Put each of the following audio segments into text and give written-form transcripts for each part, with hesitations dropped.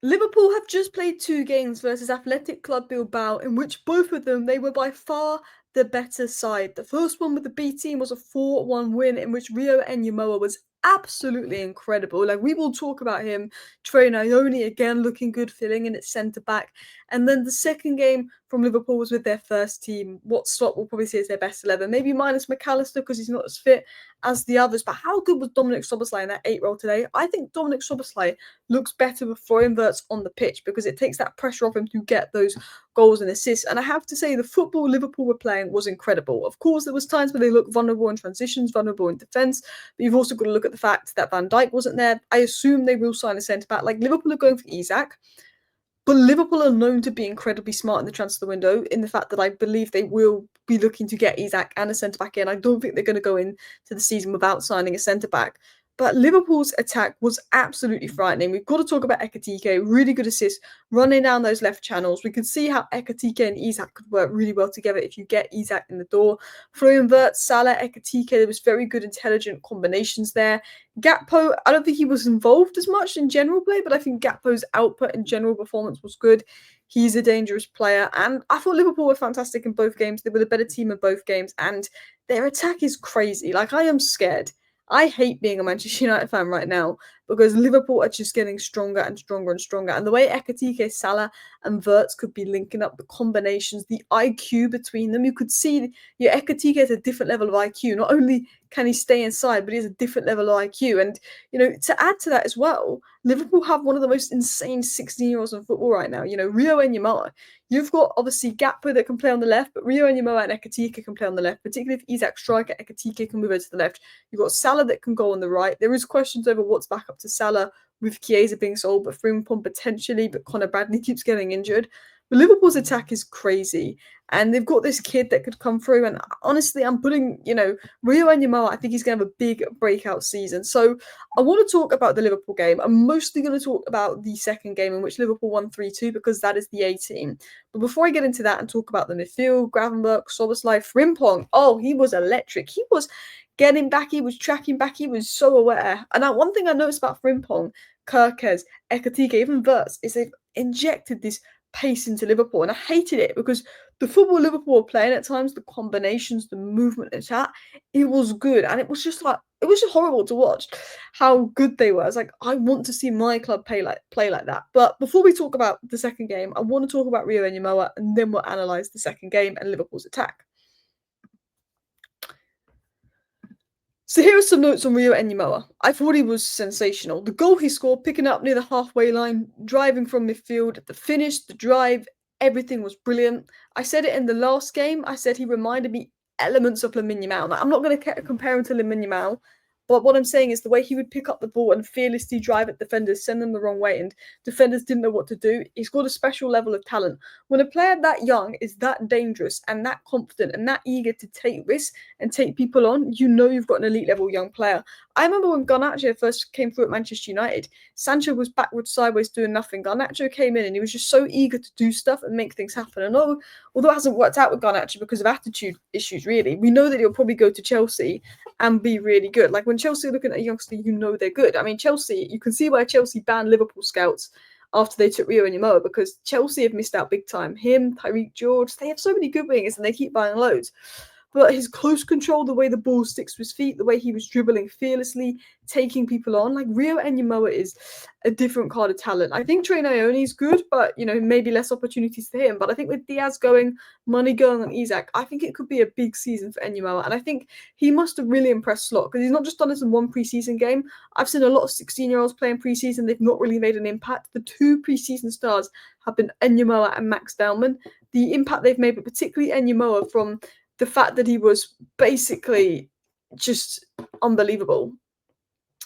Liverpool have just played 2 games versus Athletic Club Bilbao, in which both of them they were by far the better side. The first one with the B team was a 4-1 win in which Rio Ngumoha was absolutely incredible. Like, we will talk about him. Trey Nyoni again looking good, filling in at centre back. And then the second game from Liverpool was with their first team. What Slot will probably say is their best 11, maybe minus McAllister because he's not as fit as the others. But how good was Dominic Szoboszlai in that 8 role today? I think Dominic Szoboszlai looks better with Florian Wirtz on the pitch because it takes that pressure off him to get those goals and assists. And I have to say, the football Liverpool were playing was incredible. Of course, there was times where they looked vulnerable in transitions, vulnerable in defence, but you've also got to look at the fact that Van Dijk wasn't there. I assume they will sign a centre-back. Like, Liverpool are going for Isak, but Liverpool are known to be incredibly smart in the transfer window in the fact that I believe they will be looking to get Isak and a centre-back in. I don't think they're going to go into the season without signing a centre-back. But Liverpool's attack was absolutely frightening. We've got to talk about Ekitike, really good assist, running down those left channels. We can see how Ekitike and Isak could work really well together if you get Isak in the door. Florian Wirtz, Salah, Ekitike, there was very good, intelligent combinations there. Gakpo, I don't think he was involved as much in general play, but I think Gakpo's output and general performance was good. He's a dangerous player, and I thought Liverpool were fantastic in both games. They were the better team in both games, and their attack is crazy. Like, I am scared. I hate being a Manchester United fan right now because Liverpool are just getting stronger and stronger and stronger. And the way Ekitike, Salah, and Wirtz could be linking up, the combinations, the IQ between them, you could see Ekitike has a different level of IQ. Not only can he stay inside, but he has a different level of IQ. And, to add to that as well, Liverpool have one of the most insane 16-year-olds in football right now. Rio Ngumoha. You've got, obviously, Gakpo that can play on the left, but Rio Ngumoha and Ekitike can play on the left, particularly if Isak striker, Ekitike can move over to the left. You've got Salah that can go on the right. There is questions over what's back up to Salah with Chiesa being sold, but Frimpong potentially, but Conor Bradley keeps getting injured. But Liverpool's attack is crazy. And they've got this kid that could come through. And honestly, I'm putting, Rio Ngumoha, I think he's going to have a big breakout season. So I want to talk about the Liverpool game. I'm mostly going to talk about the second game in which Liverpool won 3-2 because that is the A team. But before I get into that and talk about the midfield, Gravenberch, Szoboszlai, Frimpong, oh, he was electric. He was getting back, he was tracking back, he was so aware. And now, one thing I noticed about Frimpong, Kerkez, Ekitike, even Wirtz, is they've injected this pace into Liverpool, and I hated it because the football Liverpool were playing at times, the combinations, the movement, and that, it was good, and it was just horrible to watch how good they were. It's like, I want to see my club play like that. But before we talk about the second game, I want to talk about Rio Ngumoha, and then we'll analyse the second game and Liverpool's attack. So here are some notes on Rio Ngumoha. I thought he was sensational. The goal he scored, picking up near the halfway line, driving from midfield, the finish, the drive, everything was brilliant. I said it in the last game. I said he reminded me elements of Lamine Yamal. Now, I'm not going to compare him to Lamine Yamal, but what I'm saying is the way he would pick up the ball and fearlessly drive at defenders, send them the wrong way, and defenders didn't know what to do. He's got a special level of talent. When a player that young is that dangerous and that confident and that eager to take risks and take people on, you know you've got an elite level young player. I remember when Garnacho first came through at Manchester United, Sancho was backwards, sideways, doing nothing. Garnacho came in and he was just so eager to do stuff and make things happen. And although it hasn't worked out with Garnacho because of attitude issues, really, we know that he'll probably go to Chelsea and be really good. Like, when Chelsea are looking at a youngster, you know they're good. I mean, Chelsea, you can see why Chelsea banned Liverpool scouts after they took Rio Ngumoha, because Chelsea have missed out big time. Him, Tyreek George, they have so many good wingers and they keep buying loads. But his close control, the way the ball sticks to his feet, the way he was dribbling fearlessly, taking people on, like, Rio Ngumoha is a different kind of talent. I think Trey Nyoni is good, but, maybe less opportunities for him. But I think with Diaz going, money going on Isak, I think it could be a big season for Ngumoha. And I think he must have really impressed Slot, because he's not just done this in one preseason game. I've seen a lot of 16-year-olds playing preseason. They've not really made an impact. The two preseason stars have been Ngumoha and Max Baumann. The impact they've made, but particularly Ngumoha, from the fact that he was basically just unbelievable.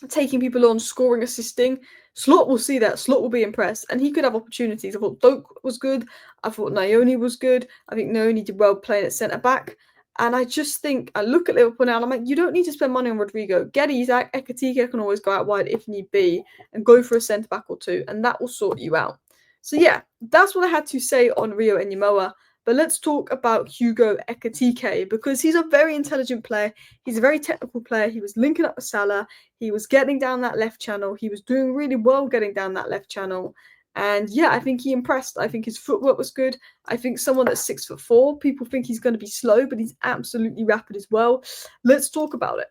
Taking people on, scoring, assisting. Slot will see that. Slot will be impressed. And he could have opportunities. I thought Doak was good. I thought Nyoni was good. I think Nyoni did well playing at centre-back. And I just think, I look at Liverpool now and I'm like, you don't need to spend money on Rodrigo. Get Isak. Ekitike can always go out wide if need be and go for a centre-back or two. And that will sort you out. So yeah, that's what I had to say on Rio Ngumoha. But let's talk about Hugo Ekitike, because he's a very intelligent player. He's a very technical player. He was linking up with Salah. He was getting down that left channel. He was doing really well getting down that left channel. And yeah, I think he impressed. I think his footwork was good. I think someone that's 6'4", people think he's going to be slow, but he's absolutely rapid as well. Let's talk about it.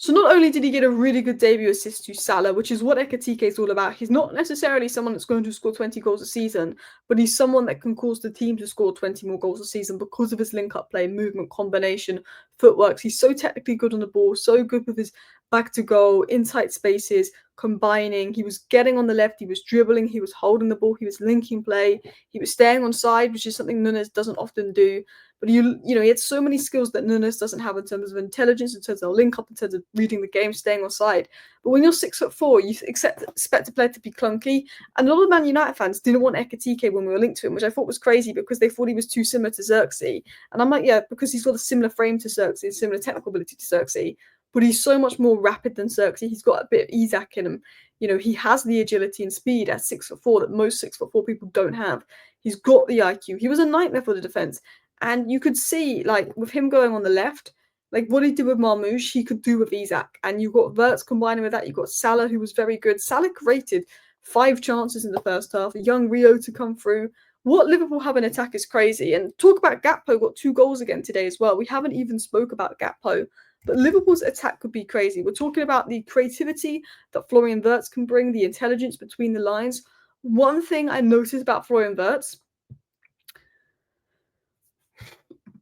So not only did he get a really good debut assist to Salah, which is what Ekitike is all about. He's not necessarily someone that's going to score 20 goals a season, but he's someone that can cause the team to score 20 more goals a season because of his link-up play, movement, combination, footwork. He's so technically good on the ball, so good with his back to goal, in tight spaces, combining. He was getting on the left, he was dribbling, he was holding the ball, he was linking play, he was staying on side, which is something Nunes doesn't often do. But he had so many skills that Nunes doesn't have in terms of intelligence, in terms of link up, in terms of reading the game, staying on side. But when you're 6'4", you expect a player to be clunky. And a lot of Man United fans didn't want Ekitike when we were linked to him, which I thought was crazy because they thought he was too similar to Xerxes. And I'm like, yeah, because he's got a similar frame to Xerxes, similar technical ability to Xerxes. But he's so much more rapid than Xerxes. He's got a bit of Isak in him. He has the agility and speed at 6'4" that most 6'4" people don't have. He's got the IQ. He was a nightmare for the defense. And you could see, like, with him going on the left, like what he did with Marmoush, he could do with Isak. And you've got Wirtz combining with that. You've got Salah, who was very good. Salah created 5 chances in the first half. A young Rio to come through. What Liverpool have in attack is crazy. And talk about Gakpo, got 2 goals again today as well. We haven't even spoke about Gakpo. But Liverpool's attack could be crazy. We're talking about the creativity that Florian Wirtz can bring, the intelligence between the lines. One thing I noticed about Florian Wirtz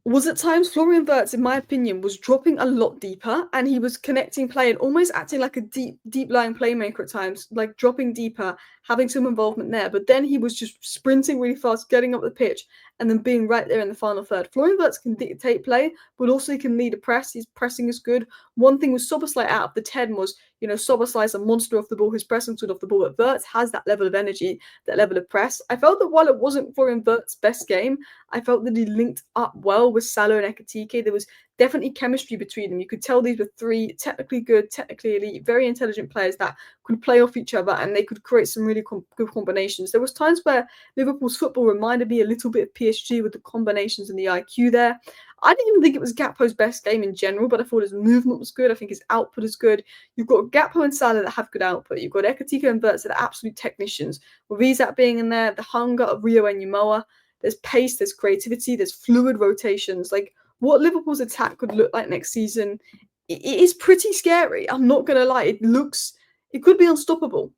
was at times Florian Wirtz, in my opinion, was dropping a lot deeper and he was connecting play and almost acting like a deep lying playmaker at times, like dropping deeper, having some involvement there. But then he was just sprinting really fast, getting up the pitch, and then being right there in the final third. Florian Wirtz can dictate play, but also he can lead a press. His pressing is good. One thing with Szoboszlai out of the 10 was, Szoboszlai is a monster off the ball. His pressing's good off the ball, but Wirtz has that level of energy, that level of press. I felt that while it wasn't Florian Wirtz's best game, I felt that he linked up well with Salah and Ekitike. There was definitely chemistry between them. You could tell these were 3 technically good, technically elite, very intelligent players that could play off each other and they could create some really good combinations. There was times where Liverpool's football reminded me a little bit of PSG with the combinations and the IQ there. I didn't even think it was Gakpo's best game in general, but I thought his movement was good. I think his output is good. You've got Gakpo and Salah that have good output. You've got Ekitike and Wirtz that are absolute technicians. With Isak being in there, the hunger of Rio Ngumoha, there's pace, there's creativity, there's fluid rotations. Like, what Liverpool's attack could look like next season, it is pretty scary. I'm not going to lie. It could be unstoppable.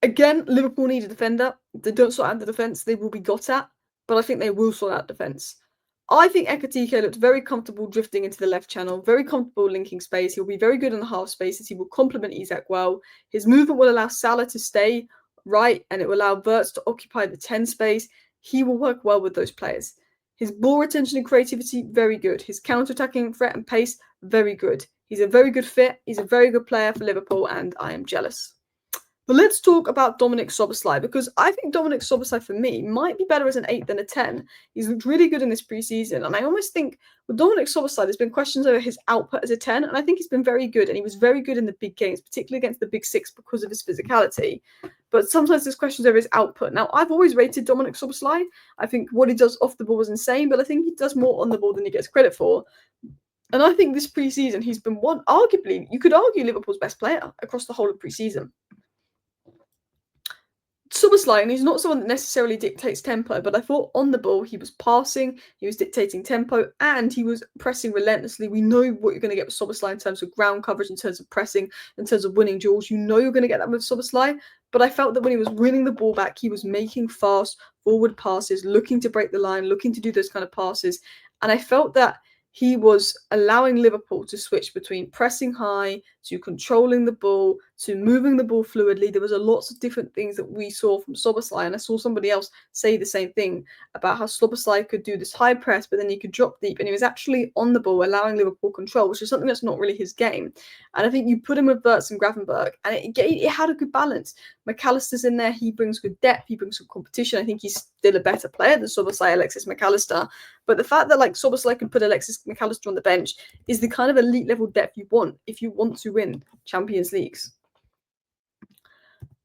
Again, Liverpool need a defender. They don't sort out the defence, they will be got at. But I think they will sort out defence. I think Ekitike looked very comfortable drifting into the left channel, very comfortable linking space. He'll be very good in the half spaces. He will complement Isak well. His movement will allow Salah to stay right, and it will allow Wirtz to occupy the 10 space. He will work well with those players. His ball retention and creativity, very good. His counter-attacking threat and pace, very good. He's a very good fit. He's a very good player for Liverpool, and I am jealous. But let's talk about Dominik Szoboszlai, because I think Dominik Szoboszlai, for me, might be better as an 8 than a 10. He's looked really good in this preseason, and I almost think with Dominik Szoboszlai, there's been questions over his output as a 10, and I think he's been very good, and he was very good in the big games, particularly against the big 6 because of his physicality. But sometimes there's questions over his output. Now, I've always rated Dominik Szoboszlai. I think what he does off the ball is insane, but I think he does more on the ball than he gets credit for. And I think this preseason, he's been arguably, you could argue, Liverpool's best player across the whole of preseason. Szoboszlai, and he's not someone that necessarily dictates tempo, but I thought on the ball he was passing, he was dictating tempo, and he was pressing relentlessly. We know what you're going to get with Szoboszlai in terms of ground coverage, in terms of pressing, in terms of winning duels. You know you're going to get that with Szoboszlai, but I felt that when he was winning the ball back, he was making fast forward passes, looking to break the line, looking to do those kind of passes, and I felt that he was allowing Liverpool to switch between pressing high to controlling the ball to moving the ball fluidly. There was a lots of different things that we saw from Szoboszlai, and I saw somebody else say the same thing about how Szoboszlai could do this high press, but then he could drop deep, and he was actually on the ball, allowing Liverpool control, which is something that's not really his game. And I think you put him with Wirtz and Gravenberch, and it had a good balance. McAllister's in there, he brings good depth, he brings some competition. I think he's still a better player than Szoboszlai, Alexis McAllister. But the fact that Szoboszlai could put Alexis McAllister on the bench is the kind of elite level depth you want if you want to win Champions Leagues.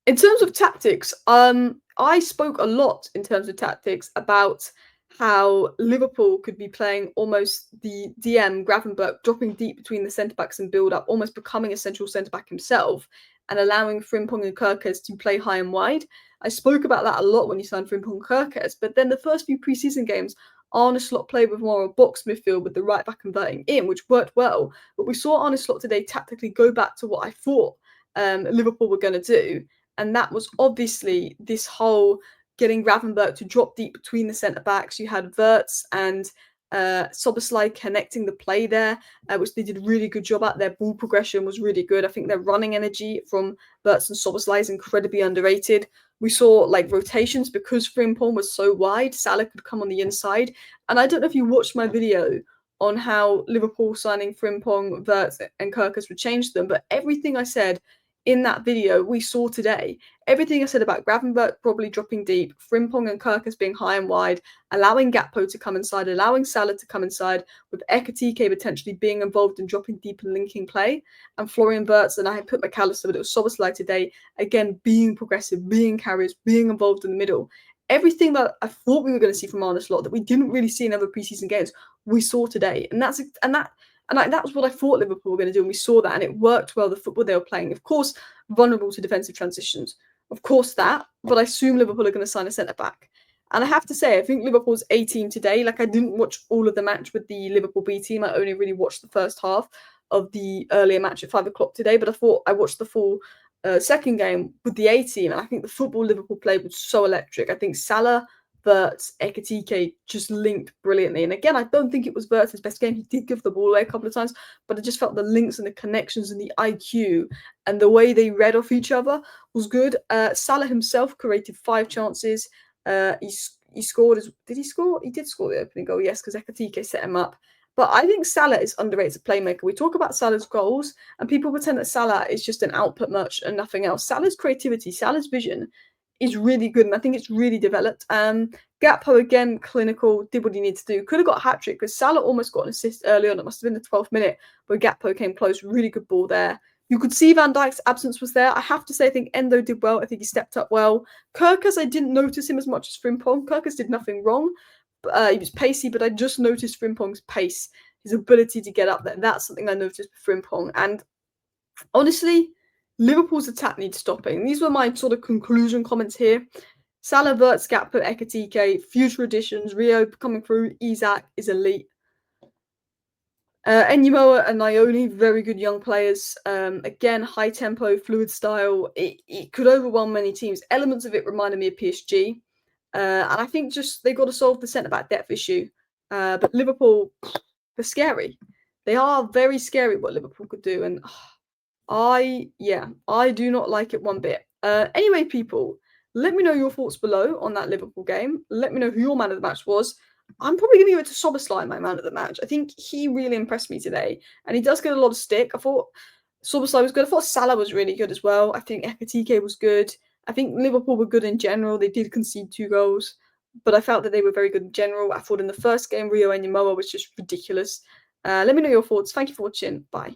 In terms of tactics, I spoke a lot in terms of tactics about how Liverpool could be playing almost the DM, Gravenberch, dropping deep between the centre-backs and build-up, almost becoming a central centre-back himself. and allowing Frimpong and Kerkez to play high and wide. I spoke about that a lot when you signed Frimpong and Kerkez, but then the first few pre-season games, Arne Slot played with more of a box midfield with the right back converting in, which worked well. But we saw Arne Slot today tactically go back to what I thought Liverpool were going to do, and that was obviously this whole getting Gravenberch to drop deep between the centre backs. You had Wirtz and Szoboszlai connecting the play there, which they did a really good job at. Their ball progression was really good. I think their running energy from Wirtz and Szoboszlai is incredibly underrated. We saw like rotations because Frimpong was so wide. Salah could come on the inside, and I don't know if you watched my video on how Liverpool signing Frimpong, Wirtz, and Kerkez would change them, but everything I said in that video we saw today. Everything I said about Gravenberch probably dropping deep, Frimpong and Kerkez being high and wide, allowing Gakpo to come inside, allowing Salah to come inside, with Ekitike potentially being involved in dropping deep and linking play, and Florian Wirtz, and I had put McAllister, but it was Szoboszlai today, again being progressive, being carriers, being involved in the middle. Everything that I thought we were going to see from Arne Slot that we didn't really see in other preseason games, we saw today, and that was what I thought Liverpool were going to do, and we saw that, and it worked well. The football they were playing, of course, vulnerable to defensive transitions, of course that, but I assume Liverpool are going to sign a centre back. And I have to say, I think Liverpool's A team today, like I didn't watch all of the match with the Liverpool B team. I only really watched the first half of the earlier match at 5 o'clock today, but I thought I watched the full second game with the A team, and I think the football Liverpool played was so electric. I think Salah, Wirtz, Ekitike just linked brilliantly. And again, I don't think it was Wirtz's best game. He did give the ball away a couple of times, but I just felt the links and the connections and the IQ and the way they read off each other was good. Salah himself created 5 chances. He scored. Did he score? He did score the opening goal, yes, because Ekitike set him up. But I think Salah is underrated playmaker. We talk about Salah's goals, and people pretend that Salah is just an output merch and nothing else. Salah's creativity, Salah's vision is really good, and I think it's really developed. Gakpo, again, clinical, did what he needed to do. Could have got a hat-trick because Salah almost got an assist early on. It must have been the 12th minute where Gakpo came close. Really good ball there. You could see Van Dijk's absence was there. I have to say, I think Endo did well. I think he stepped up well. Kerkez, I didn't notice him as much as Frimpong. Kerkez did nothing wrong. He was pacey, but I just noticed Frimpong's pace, his ability to get up there. That's something I noticed with Frimpong. And honestly, Liverpool's attack needs stopping. These were my sort of conclusion comments here. Salah, Wirtz, Gakpo, Ekitike, future additions, Rio coming through, Isak is elite. Ngumoha and Nyoni, very good young players. Again, high tempo, fluid style. It could overwhelm many teams. Elements of it reminded me of PSG. And I think just they got to solve the centre-back depth issue. But Liverpool, they're scary. They are very scary what Liverpool could do. And I do not like it one bit. Anyway, people, let me know your thoughts below on that Liverpool game. Let me know who your man of the match was. I'm probably going to give it to Szoboszlai, my man of the match. I think he really impressed me today. And he does get a lot of stick. I thought Szoboszlai was good. I thought Salah was really good as well. I think Ekitike was good. I think Liverpool were good in general. They did concede 2 goals, but I felt that they were very good in general. I thought in the first game, Rio Ngumoha was just ridiculous. Let me know your thoughts. Thank you for watching. Bye.